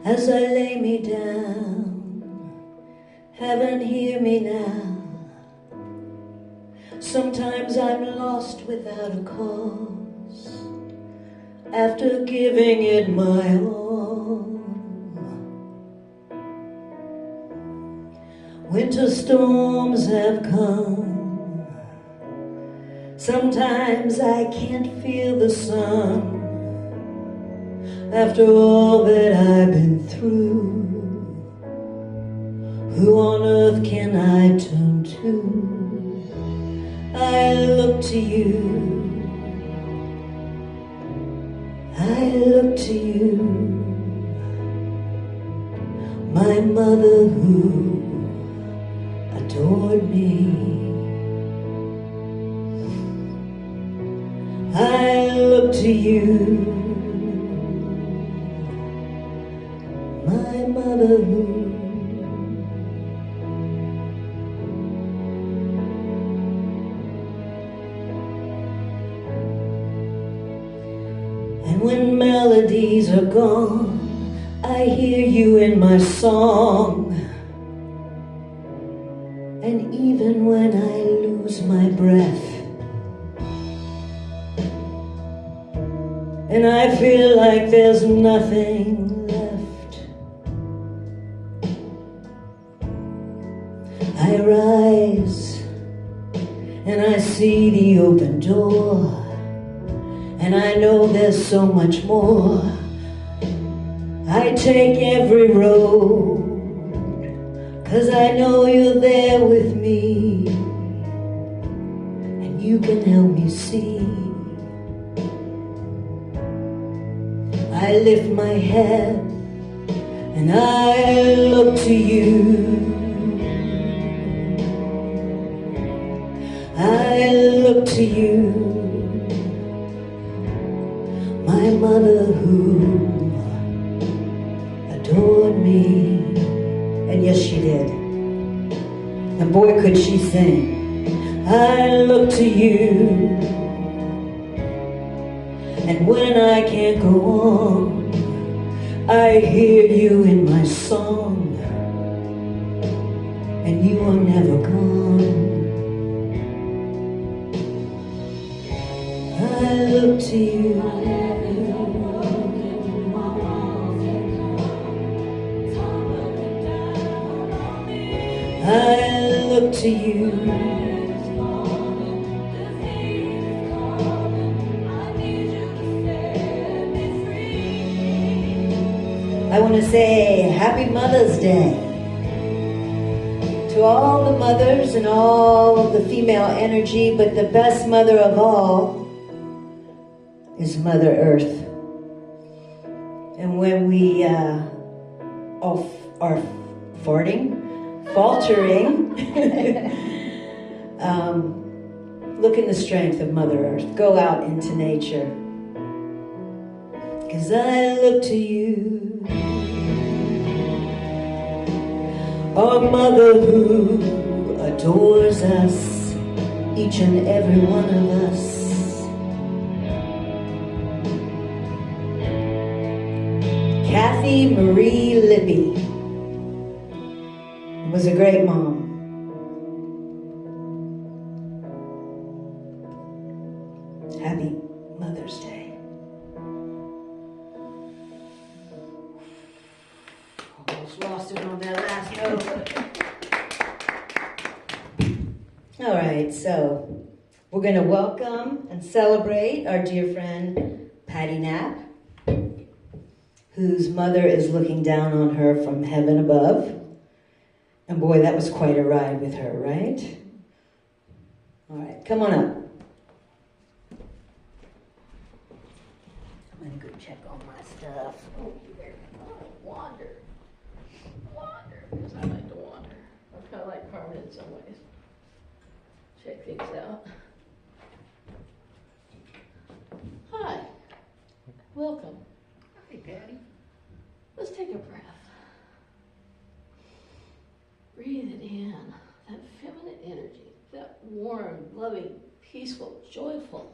as I lay me down. Heaven, hear me now. Sometimes I'm lost without a cause, after giving it my all. Winter storms have come. Sometimes I can't feel the sun, after all that I've been through. Who on earth can I turn to? I look to you. I look to you, my mother who adored me. I look to you, my mother who and when melodies are gone, I hear you in my song. And even when I lose my breath and I feel like there's nothing left, I rise and I see the open door, and I know there's so much more. I take every road, 'cause I know you're there with me, and you can help me see. I lift my head and I look to you. I look to you, my mother who adored me. And yes, she did. And boy, could she sing. I look to you, and when I can't go on, I hear you in my song, and you are never gone. I look to you. I look to you. I want to say Happy Mother's Day to all the mothers and all of the female energy, but the best mother of all is Mother Earth. And when we all are faltering, look in the strength of Mother Earth. Go out into nature, 'cause I look to you, our mother who adores us, each and every one of us. Kathy Marie Libby was a great mom. Happy Mother's Day. Almost lost it on that last note. All right, so we're going to welcome and celebrate our dear friend Patti Knapp, whose mother is looking down on her from heaven above. And boy, that was quite a ride with her, right? All right, come on up. I'm going to go check on my stuff. Oh, wander, because I like to wander. I'm kind of like Carmen in some ways. Check things out. Hi, welcome. Hey, Patty. Let's take a breath. Breathe it in, that feminine energy, that warm, loving, peaceful, joyful,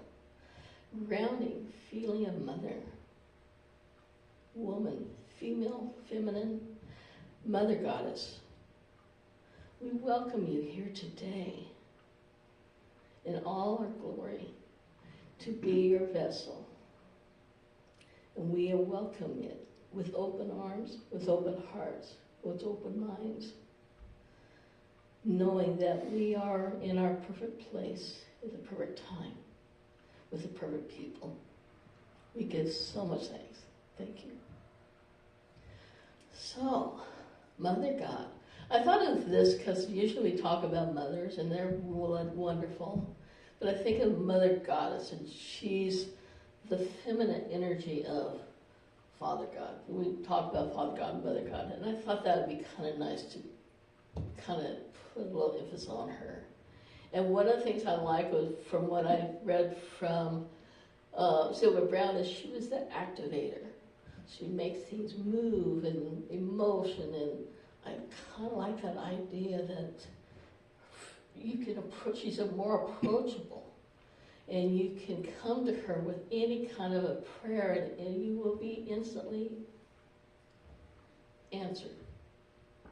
grounding feeling of mother. Woman, female, feminine, Mother Goddess, we welcome you here today in all our glory to be your vessel. And we welcome it with open arms, with open hearts, with open minds, knowing that we are in our perfect place at the perfect time with the perfect people. We give so much thanks. Thank you. So, Mother God. I thought of this because usually we talk about mothers and they're wonderful. But I think of Mother Goddess, and she's the feminine energy of Father God. We talk about Father God and Mother God, and I thought that would be kind of nice to kind of put a little emphasis on her. And one of the things I like was from what I read from Sylvia Brown is she was the activator. She makes things move and emotion, and I kind of like that idea that you can approach, she's a more approachable, and you can come to her with any kind of a prayer, and you will be instantly answered.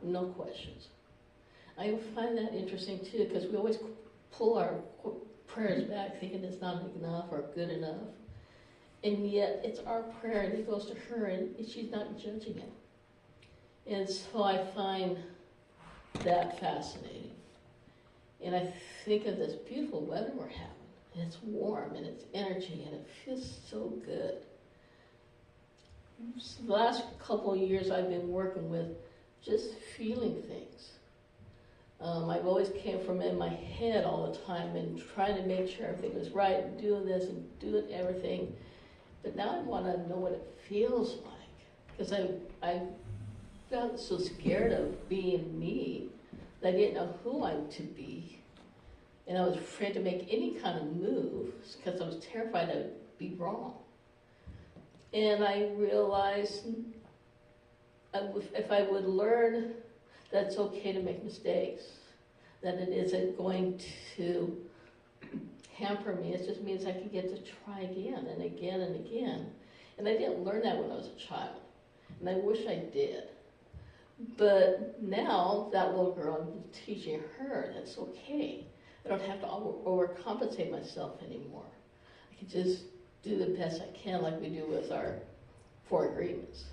No questions. I find that interesting too, because we always pull our prayers back thinking it's not enough or good enough. And yet it's our prayer and it goes to her and she's not judging it. And so I find that fascinating. And I think of this beautiful weather we're having. And it's warm and it's energy and it feels so good. So the last couple of years I've been working with just feeling things. I've always came from in my head all the time and trying to make sure everything was right and doing this and doing everything. But now I want to know what it feels like. Because I felt so scared of being me that I didn't know who I'm to be. And I was afraid to make any kind of move because I was terrified I'd be wrong. And I realized if I would learn that it's okay to make mistakes, that it isn't going to hamper me. It just means I can get to try again and again and again. And I didn't learn that when I was a child. And I wish I did. But now, that little girl, I'm teaching her that's okay. I don't have to overcompensate myself anymore. I can just do the best I can like we do with our 4 agreements.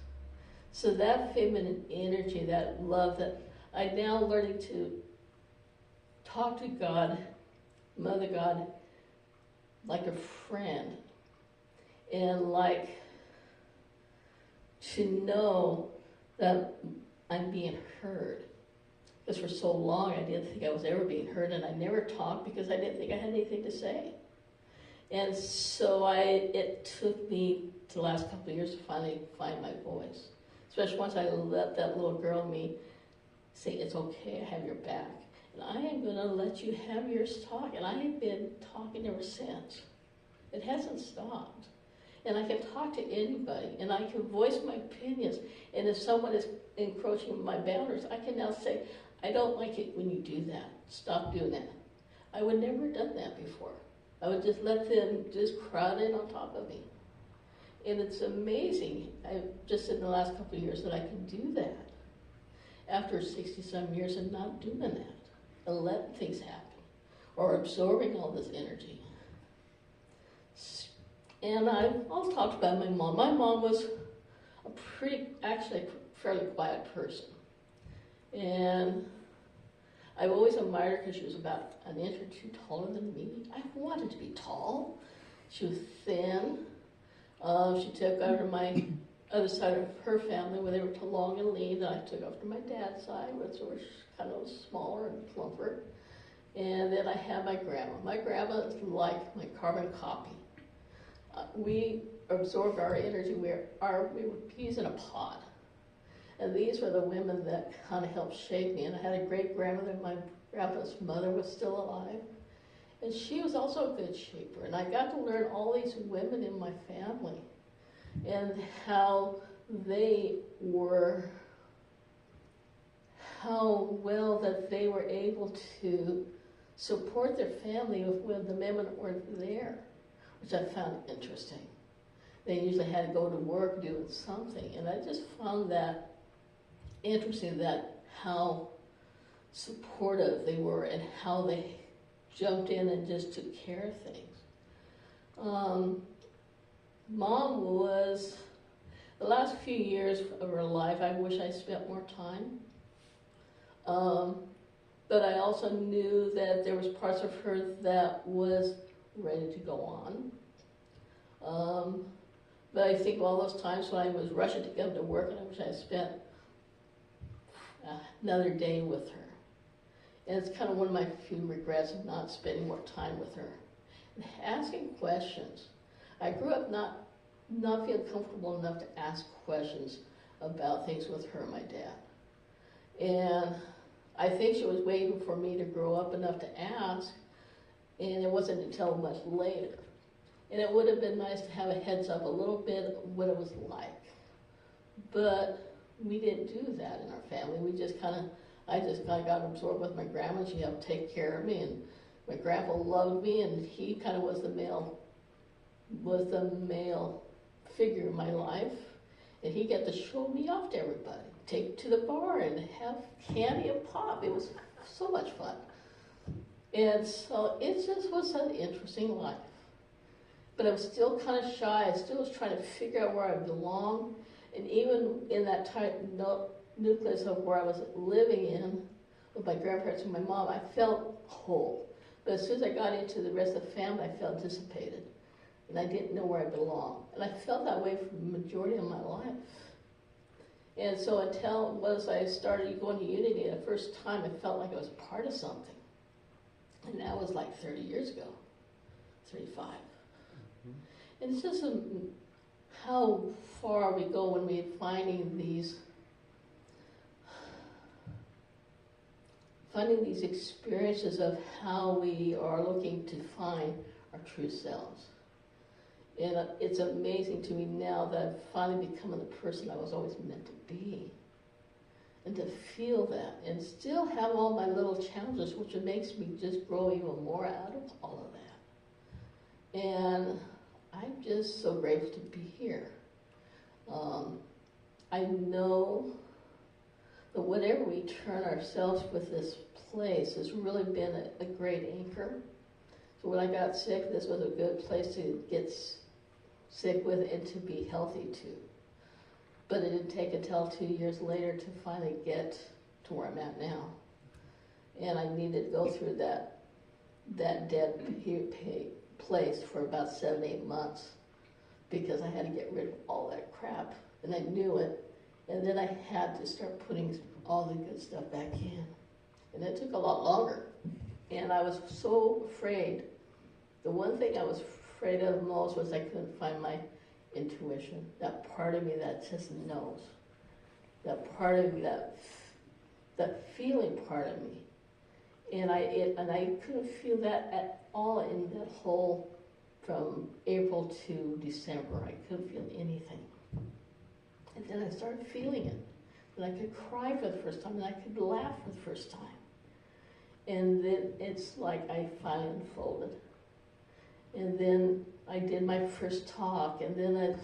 So that feminine energy, that love, that I'm now learning to talk to God, Mother God, like a friend, and like to know that I'm being heard. Because for so long I didn't think I was ever being heard, and I never talked because I didn't think I had anything to say. And so it took me to the last couple of years to finally find my voice. Especially once I let that little girl in me say, it's okay, I have your back. And I am going to let you have yours talk. And I have been talking ever since. It hasn't stopped. And I can talk to anybody, and I can voice my opinions. And if someone is encroaching my boundaries, I can now say, I don't like it when you do that. Stop doing that. I would never have done that before. I would just let them just crowd in on top of me. And it's amazing, just in the last couple of years, that I can do that after 60-some years and not doing that and letting things happen or absorbing all this energy. And I'll talk about my mom. My mom was actually a fairly quiet person. And I've always admired her because she was about an inch or 2 taller than me. I wanted to be tall. She was thin. She took over my other side of her family where they were too long and lean. Then I took over to my dad's side where they were kind of smaller and plumper. And then I had my grandma. My grandma is like my carbon copy. We absorbed our energy. We were peas in a pod. And these were the women that kind of helped shape me. And I had a great grandmother. My grandpa's mother was still alive. And she was also a good shaper. And I got to learn all these women in my family and how well that they were able to support their family when the men weren't there, which I found interesting. they usually had to go to work doing something. And I just found that interesting, that how supportive they were and how they jumped in and just took care of things. Mom was, the last few years of her life, I wish I spent more time. But I also knew that there was parts of her that was ready to go on. But I think all those times when I was rushing to go to work, and I wish I had spent another day with her. And it's kind of one of my few regrets of not spending more time with her. And asking questions. I grew up not feeling comfortable enough to ask questions about things with her and my dad. And I think she was waiting for me to grow up enough to ask, and it wasn't until much later. And it would have been nice to have a heads up a little bit of what it was like. But we didn't do that in our family. I just kind of got absorbed with my grandma. She helped take care of me, and my grandpa loved me, and he kind of was the male figure in my life. And he got to show me off to everybody, take to the bar and have candy and pop. It was so much fun. And so it just was an interesting life. But I was still kind of shy. I still was trying to figure out where I belonged. And even in that tight nucleus of where I was living in with my grandparents and my mom, I felt whole. But as soon as I got into the rest of the family, I felt dissipated. And I didn't know where I belonged. And I felt that way for the majority of my life. And so until I started going to Unity the first time, I felt like I was part of something. And that was like 30 years ago, 35. And it's just how far we go when we're finding these experiences of how we are looking to find our true selves. And it's amazing to me now that I've finally become the person I was always meant to be. And to feel that and still have all my little challenges, which makes me just grow even more out of all of that. And I'm just so grateful to be here. I know that whatever we turn ourselves with this place has really been a great anchor. So when I got sick, this was a good place to get sick with and to be healthy too. But it didn't take until 2 years later to finally get to where I'm at now. And I needed to go through that dead place for about 7-8 months because I had to get rid of all that crap. And I knew it. And then I had to start putting all the good stuff back in. And it took a lot longer. And I was so afraid. The one thing I was afraid of most was I couldn't find my intuition. That part of me that just knows. That part of me, that feeling part of me. And I couldn't feel that at all in that whole, from April to December. I couldn't feel anything. And then I started feeling it. And I could cry for the first time, and I could laugh for the first time. And then it's like I finally unfolded. And then I did my first talk, and then I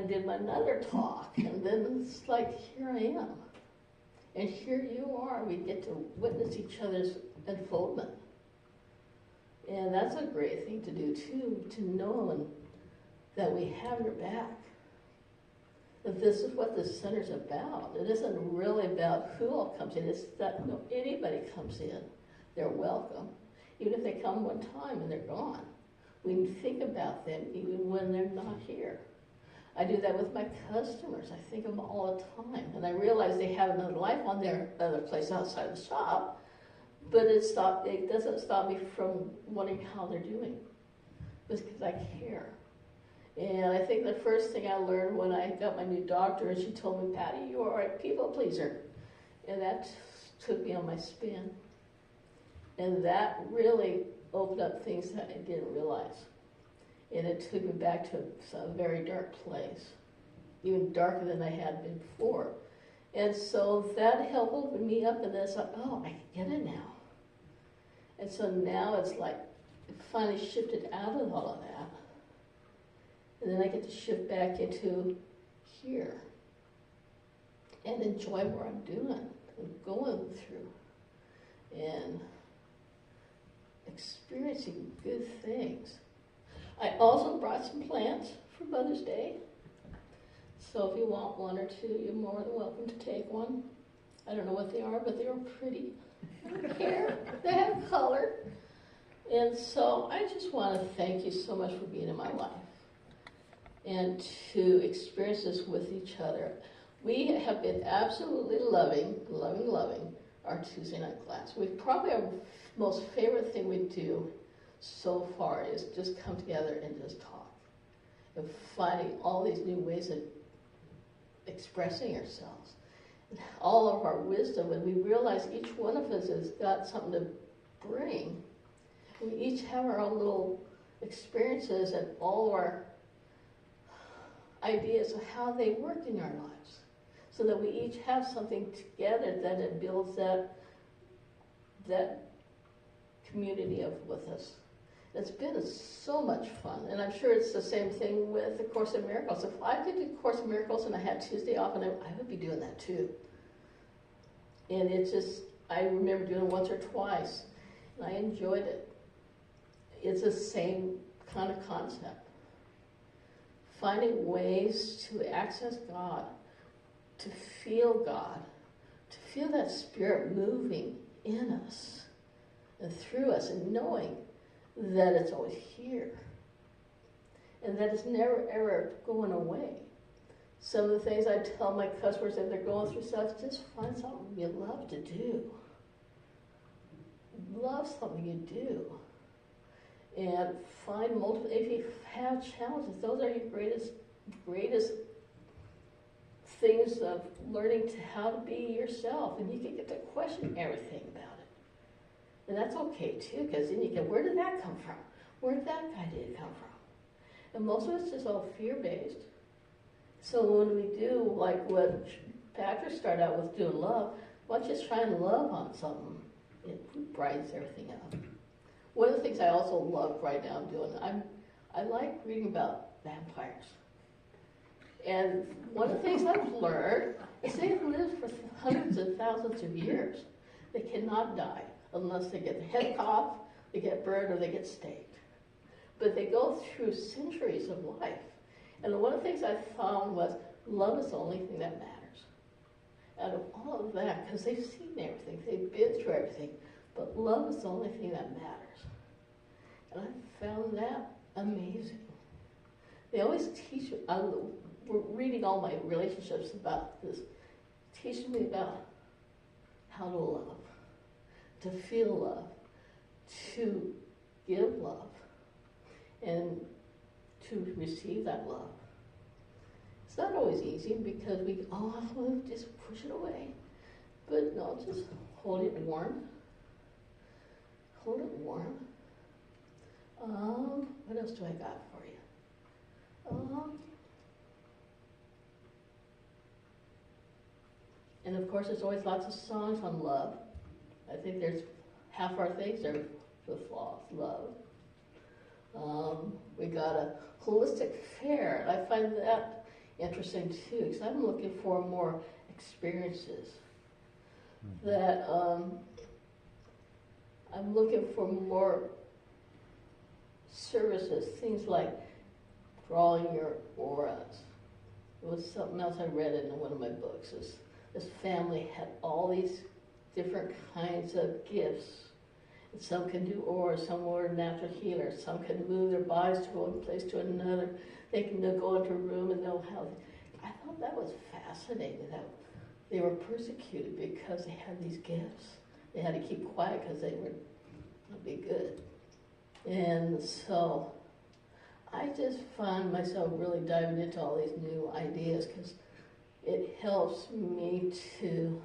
did my another talk, and then it's like, here I am. And here you are. We get to witness each other's unfoldment. And that's a great thing to do, too, to know that we have your back. That this is what the center's about. It isn't really about who all comes in. It's that anybody comes in, they're welcome. Even if they come one time and they're gone. We think about them even when they're not here. I do that with my customers. I think of them all the time. And I realize they have another life on their other place outside the shop, but it doesn't stop me from wondering how they're doing. It's because I care. And I think the first thing I learned when I got my new doctor, she told me, Patty, you are a people pleaser. And that took me on my spin. And that really opened up things that I didn't realize. And it took me back to a very dark place, even darker than I had been before. And so that helped open me up, and then it's like, oh, I get it now. And so now it's like, it finally shifted out of all of that. And then I get to shift back into here and enjoy what I'm doing and going through and experiencing good things. I also brought some plants for Mother's Day. So if you want one or two, you're more than welcome to take one. I don't know what they are, but they are pretty. I don't care. They have color. And so I just want to thank you so much for being in my life and to experience this with each other. We have been absolutely loving our Tuesday night class. Probably our most favorite thing we do so far is just come together and just talk and finding all these new ways of expressing ourselves. All of our wisdom, and we realize each one of us has got something to bring. We each have our own little experiences and all of our ideas of how they worked in our lives, so that we each have something together that it builds that community with us. It's been so much fun, and I'm sure it's the same thing with the Course in Miracles. If I could do Course in Miracles and I had Tuesday off, and I would be doing that too. And it's just, I remember doing it once or twice, and I enjoyed it. It's the same kind of concept. Finding ways to access God, to feel that Spirit moving in us and through us, and knowing that it's always here and that it's never ever going away. Some of the things I tell my customers if they're going through stuff, just find something you love to do. Love something you do. And find multiple, if you have challenges, those are your greatest things of learning how to be yourself. And you can get to question everything about it. And that's okay too, because then you can, where did that come from? Where did that idea come from? And most of it's just all fear-based. So when we do, like what Patrick started out with, doing love, why don't you just try and love on something? It brightens everything up. One of the things I also love right now doing, I like reading about vampires. And one of the things I've learned is they've lived for hundreds of thousands of years. They cannot die unless they get the head off, they get burned, or they get staked. But they go through centuries of life. And one of the things I found was love is the only thing that matters. Out of all of that, because they've seen everything, they've been through everything, but love is the only thing that matters. And I found that amazing. They always teach, we're reading all my relationships about this, teaching me about how to love, to feel love, to give love, and to receive that love. It's not always easy because we just push it away. But no, just hold it warm. Hold it warm. What else do I got for you? And of course, there's always lots of songs on love. I think there's half our things are with love. We got a holistic fair, and I find that interesting too, because I'm looking for more experiences. That I'm looking for more services, things like drawing your auras. It was something else I read in one of my books. This family had all these different kinds of gifts. And some can do auras, some were natural healers, some can move their bodies to one place to another. They can go into a room and know how. I thought that was fascinating, that they were persecuted because they had these gifts. They had to keep quiet because they would not be good. And so I just find myself really diving into all these new ideas because it helps me to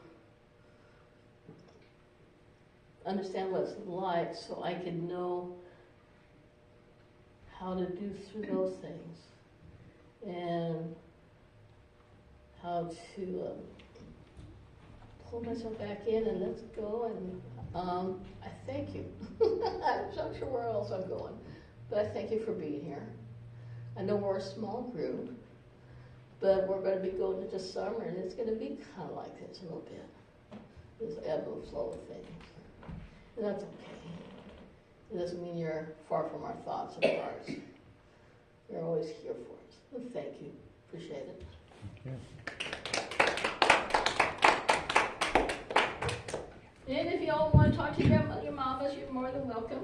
understand what it's like so I can know how to do through those things and how to pull myself back in and let's go. And I thank you. I'm not sure where else I'm going, but I thank you for being here. I know we're a small group, but we're going to be going into summer, and it's going to be kind of like this a little bit. This ebb and flow of things. And that's okay. It doesn't mean you're far from our thoughts and hearts. You're always here for us. So thank you. Appreciate it. And if you all want to talk to your mamas, you're more than welcome.